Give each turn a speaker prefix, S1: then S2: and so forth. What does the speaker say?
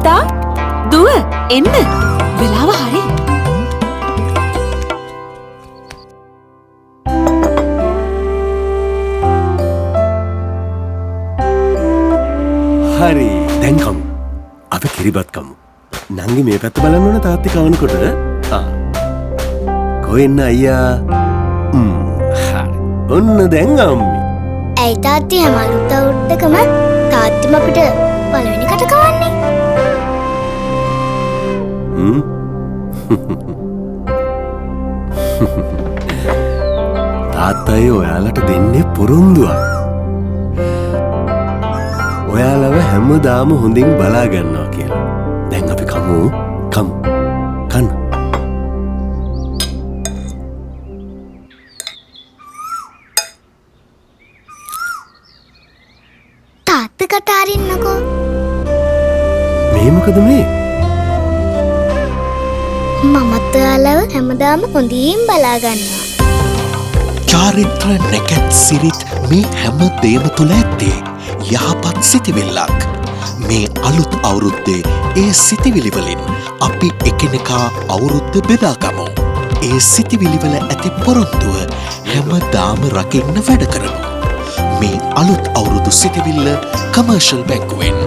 S1: පුතා දුව එන්න වෙලාව හරි.
S2: හරි දැන් කමු. අපි කිරිබත් කමු. නංගි මේ පැත්ත බලන්න ඕන තාත්ති කවනකොට. කොහෙන්න අයියා? හරි. ඔන්න දැන් අම්මි.
S3: ඇයි තාත්ති හැම අලුත් අවුරුද්දකම තාත්තිම අපිට පළවෙනි කට කවන්නේ?
S2: තාත්තයි ඔයාලට දෙන්නේ පොරොන්දුවක්. ඔයාලව හැමදාම හොඳින් බලා ගන්නවා කියලා. දැන් අපි කමු. කන්න.
S3: තාත්තා කට අරින්නකෝ.
S2: මේ මොකද මේ?
S3: මමත් ඔයාලව හැමදාම හොඳින් බලා ගන්නවා.
S4: චාරිත්‍ර නැකත් සිරිත් මේ හැම දේම තුළ ඇත්තේ යහපත් සිතිවිල්ලක්. මේ අලුත් අවුරුද්දේ ඒ සිතිවිලිවලින් අපි එකිනෙකා අවුරුද්ද බෙදාගමු. ඒ සිතිවිලිවල ඇති පොරොන්දුව හැමදාම රකින්න වැඩ කරමු. මේ අලුත් අවුරුදු සිතිවිල්ල කමර්ෂල් බැංකුවෙන්.